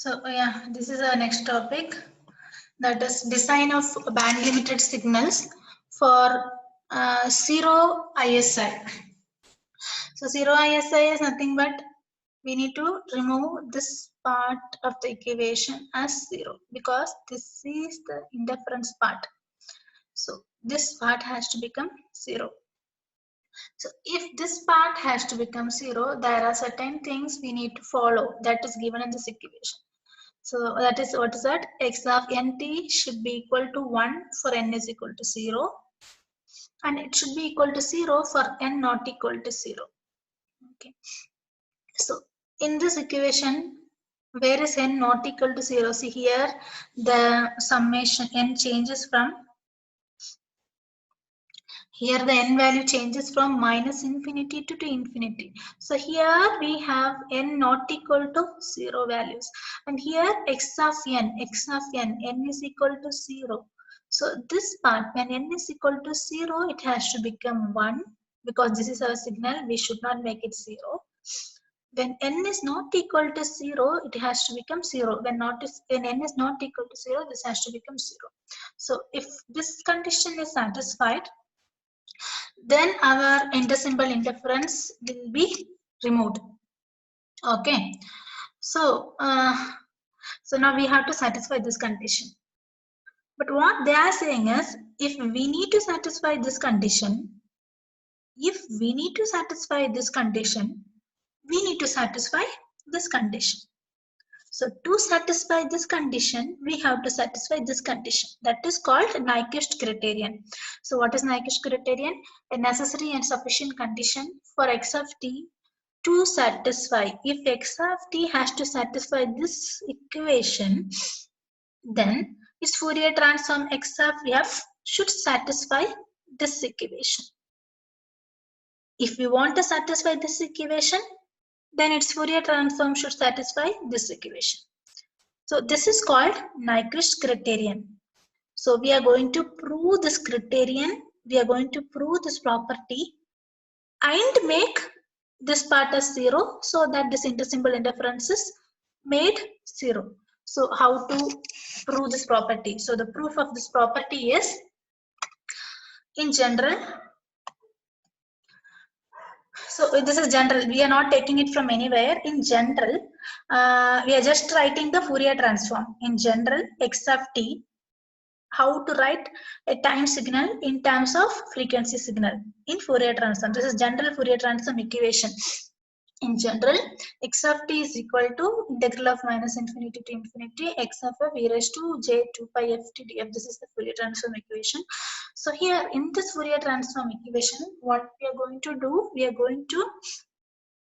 So yeah, this is our next topic, that is design of band limited signals for zero ISI. So zero ISI is nothing but we need to remove this part of the equation as zero because this is the interference part. So this part has to become zero. So if this part has to become zero, there are certain things we need to follow that is given in this equation. So that is, what is that? X of nt should be equal to 1 for n is equal to 0, and it should be equal to 0 for n not equal to 0. Okay. So in this equation, where is n not equal to 0? See here, the summation n changes from, here the n value changes from minus infinity to infinity. So here we have n not equal to 0 values. And here x of n is equal to 0. So this part, when n is equal to 0, it has to become 1 because this is our signal. We should not make it 0. When n is not equal to 0, it has to become 0. When n is not equal to 0, this has to become 0. So if this condition is satisfied, then our intersymbol interference will be removed. Okay. So now we have to satisfy this condition. But what they are saying is, if we need to satisfy this condition, we need to satisfy this condition. So to satisfy this condition, we have to satisfy this condition. That is called Nyquist criterion. So what is Nyquist criterion? A necessary and sufficient condition for x of t to satisfy. If x of t has to satisfy this equation, then its Fourier transform x of f should satisfy this equation. If we want to satisfy this equation, then its Fourier transform should satisfy this equation. So this is called Nyquist criterion. So we are going to prove this criterion, we are going to prove this property and make this part as 0 so that this intersymbol interference is made 0. So how to prove this property? So the proof of this property is, in general, so this is general, we are not taking it from anywhere. In general, we are just writing the Fourier transform. In general, x of t, how to write a time signal in terms of frequency signal in Fourier transform. This is general Fourier transform equation. In general, x of t is equal to integral of minus infinity to infinity x of f e raised to j 2 pi f t df. This is the Fourier transform equation. So here in this Fourier transform equation, what we are going to do, we are going to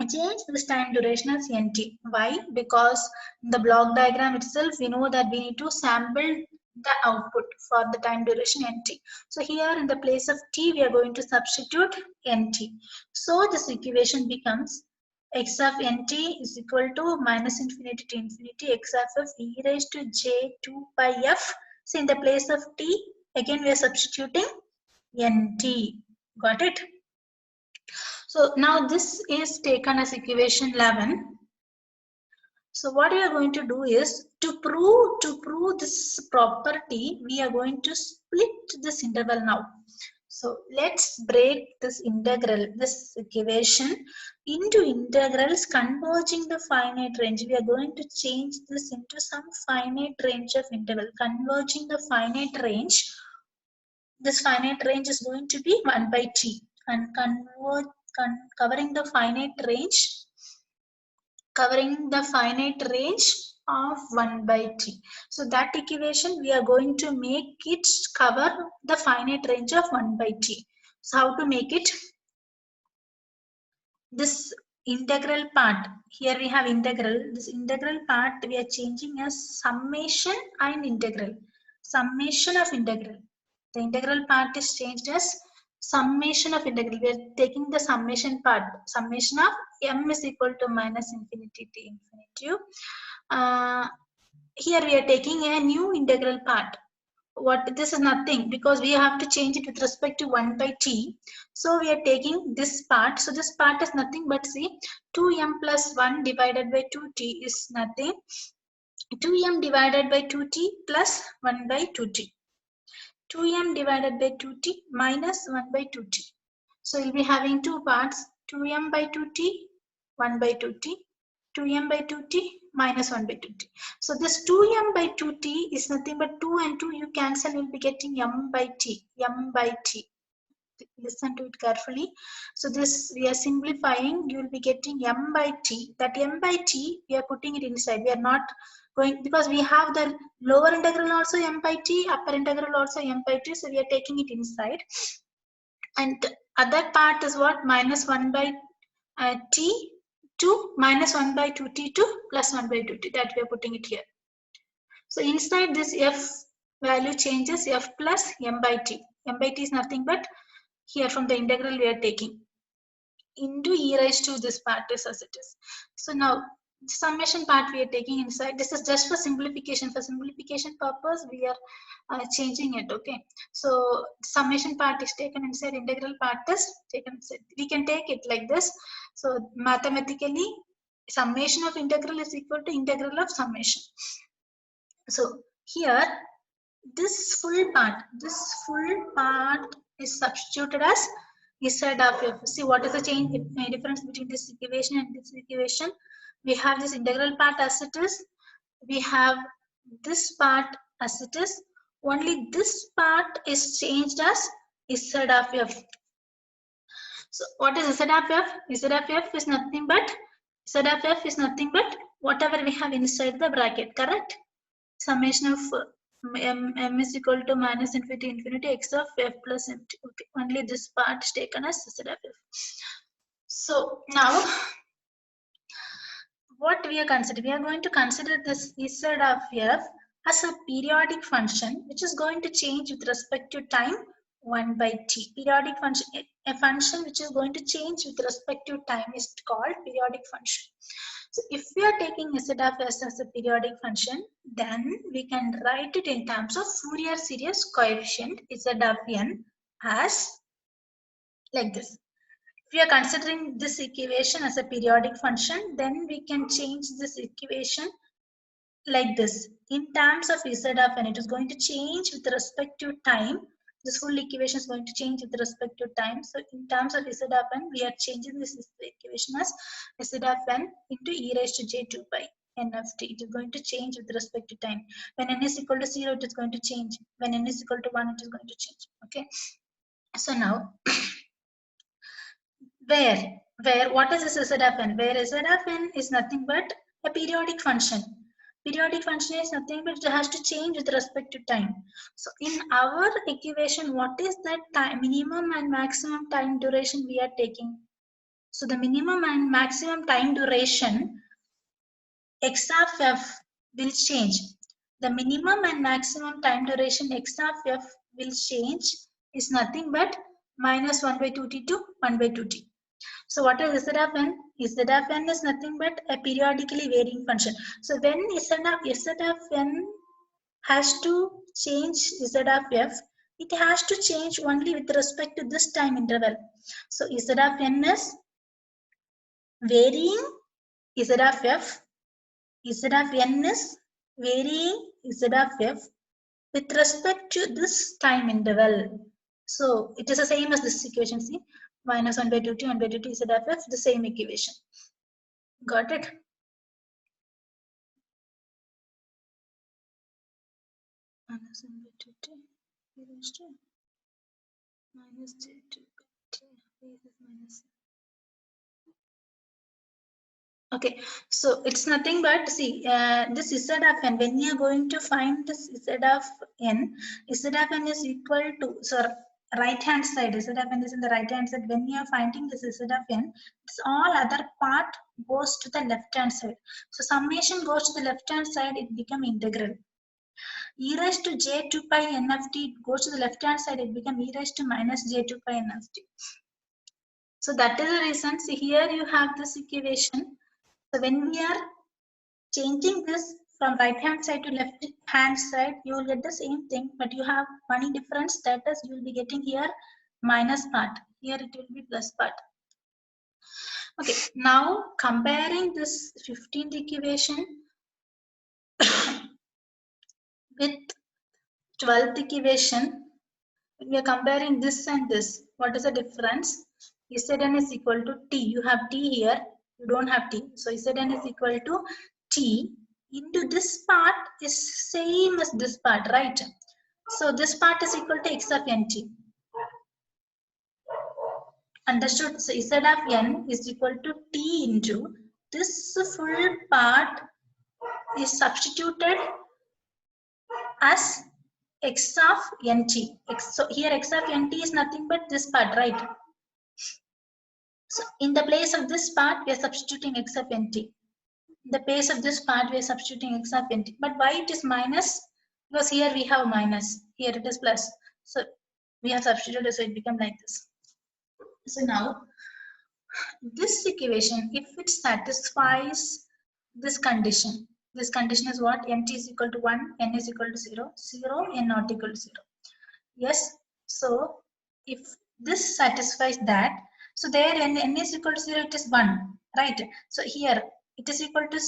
change this time duration as nt. Why? Because in the block diagram itself, we know that we need to sample the output for the time duration nt. So here in the place of t, we are going to substitute nt. So this equation becomes x of nt is equal to minus infinity to infinity x of f e raised to j 2 pi f. So in the place of t, again we are substituting nt. Got it? So now this is taken as equation 11. So what we are going to do is, to prove this property, we are going to split this interval now. So let's break this integral, this equation, into integrals converging the finite range. We are going to change this into some finite range of interval, converging the finite range. This finite range is going to be 1 by t, and covering the finite range of 1 by t. So that equation we are going to make it cover the finite range of 1 by t. So how to make it? This integral part, here we have integral. This integral part we are changing as summation and integral. Summation of integral. The integral part is changed as summation of integral. We are taking the summation part. Summation of m is equal to minus infinity to infinity. Here we are taking a new integral part. This is nothing, because we have to change it with respect to 1 by t. So we are taking this part. So this part is nothing but, see, 2m plus 1 divided by 2t is nothing 2m divided by 2t plus 1 by 2t. 2m divided by 2t minus 1 by 2t. So you'll be having two parts, 2m by 2t, 1 by 2t, 2m by 2t minus 1 by 2t. So this 2m by 2t is nothing but 2 and 2 you cancel, you'll be getting m by t, m by t. Listen to it carefully. So this we are simplifying, you will be getting m by t. That m by t we are putting it inside, we are not going, because we have the lower integral also m by t, upper integral also m by t, so we are taking it inside. And other part is what, minus 1 by t to minus 1 by 2t to plus 1 by 2t, that we are putting it here. So inside this f value changes, f plus m by t. M by t is nothing but here from the integral we are taking into e raised to this part is as it is. So now the summation part we are taking inside. This is just for simplification. For simplification purpose we are changing it. Okay. So summation part is taken inside, integral part is taken inside. We can take it like this. So mathematically summation of integral is equal to integral of summation. So here this full part is substituted as z of f. See what is the difference between this equation and this equation? We have this integral part as it is. We have this part as it is. Only this part is changed as z of f. So what is z of f? Z of f is nothing but whatever we have inside the bracket, correct? Summation of m is equal to minus infinity x of f plus mt. Okay, only this part is taken as z of f. So now what we are considering, we are going to consider this z of f as a periodic function which is going to change with respect to time 1 by t. Periodic function, a function which is going to change with respect to time is called periodic function. So if we are taking z of s as a periodic function, then we can write it in terms of Fourier series coefficient z of n as like this. If we are considering this equation as a periodic function, then we can change this equation like this. In terms of z of n, it is going to change with respect to time. This whole equation is going to change with respect to time. So in terms of z of n, we are changing this equation as z of n into e raised to j 2 pi n of t. It is going to change with respect to time. When n is equal to 0, it is going to change. When n is equal to 1, it is going to change. Okay. So now, what is this z of n? Where z of n is nothing but a periodic function. Periodic function is nothing but it has to change with respect to time. So in our equation, what is that time, minimum and maximum time duration we are taking? So the minimum and maximum time duration x of f will change. The minimum and maximum time duration x of f will change is nothing but minus 1 by 2t to 1 by 2t. So what is z of n? Z of n is nothing but a periodically varying function. So when z of n has to change z of f, it has to change only with respect to this time interval. So z of n is varying z of f. Z of n is varying z of f with respect to this time interval. So it is the same as this equation. See, minus 1 by 2t, 1 by 2t z of f, the same equation. Got it? Minus 1 by 2t raised to minus j2 by t. Minus. Okay, so it's nothing but, see, this z of n, when you are going to find this z of n is equal to, so right hand side, z of n is in the right hand side. When you are finding this z of n, it's all other part goes to the left hand side. So summation goes to the left hand side, it becomes integral. E raised to j 2 pi n of t goes to the left hand side, it becomes e raised to minus j 2 pi n of t. So that is the reason. See, here you have this equation. So when we are changing this from right hand side to left hand side, you will get the same thing, but you have one difference, that is you will be getting here minus part, here it will be plus part. Okay, now comparing this 15th equation With 12th equation, we are comparing this and this. What is the difference? Zn is equal to t. You have t here, you don't have t. So Zn is equal to t into this part is same as this part, right? So this part is equal to x of nt. Understood? So Z of n is equal to t into this full part is substituted as x of nt. So here x of nt is nothing but this part, right? So in the place of this part, we are substituting x of nt. In the place of this part, we are substituting x of nt. But why it is minus? Because here we have minus. Here it is plus. So we have substituted, so it becomes like this. So now, this equation, if it satisfies this condition is what? Nt is equal to 1, n is equal to 0, 0, n not equal to 0. Yes, so if this satisfies that, so there n is equal to 0, it is 1, right? So here it is equal to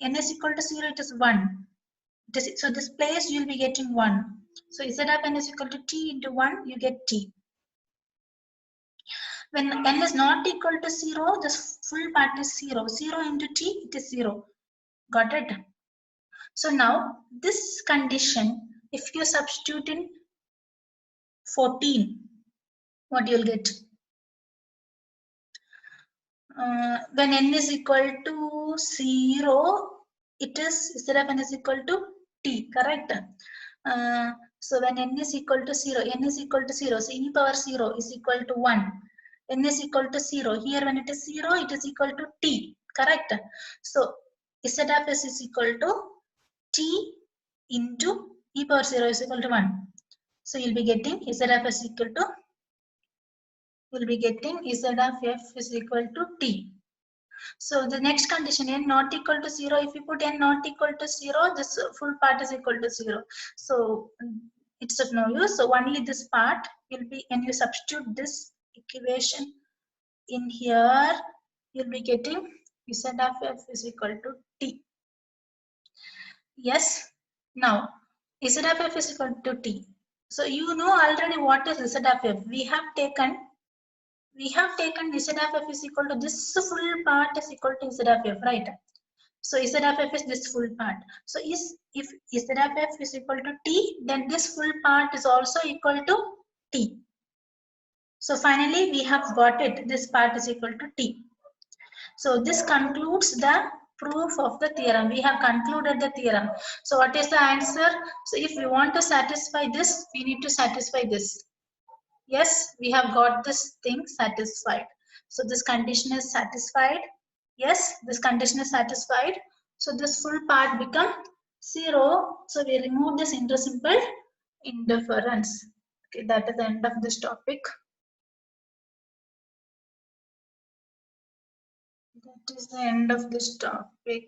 n is equal to 0, it is 1. So this place you will be getting 1. So Z of n is equal to t into 1, you get t. When n is not equal to 0, this full part is 0. 0 into t, it is 0. Got it? So now this condition, if you substitute in 14, what you'll get? When n is equal to 0, it is Z of n is equal to t, correct? So when n is equal to 0, n is equal to 0, so e power 0 is equal to 1. N is equal to 0. Here when it is 0, it is equal to t, correct? So Z of s is equal to t into e power 0 is equal to 1. So you'll be getting Z of s equal to, you'll be getting Z of f is equal to t. So the next condition, n not equal to 0, if you put n not equal to 0, this full part is equal to 0. So it's of no use. So only this part will be, and you substitute this equation in here, you'll be getting Z of f is equal to t. Yes. Now Z of f is equal to t. So you know already what is Z of f. We have taken Z of f is equal to this full part is equal to Z of f, right? So Z of f is this full part. So if Z of f is equal to t, then this full part is also equal to t. So finally we have got it. This part is equal to t. So this concludes the proof of the theorem. We have concluded the theorem. So what is the answer? So if we want to satisfy this, we need to satisfy this. Yes, we have got this thing satisfied. So this condition is satisfied. Yes, this condition is satisfied. So this full part become 0. So we remove this intersimple interference. Okay, that is the end of this topic. That is the end of this topic.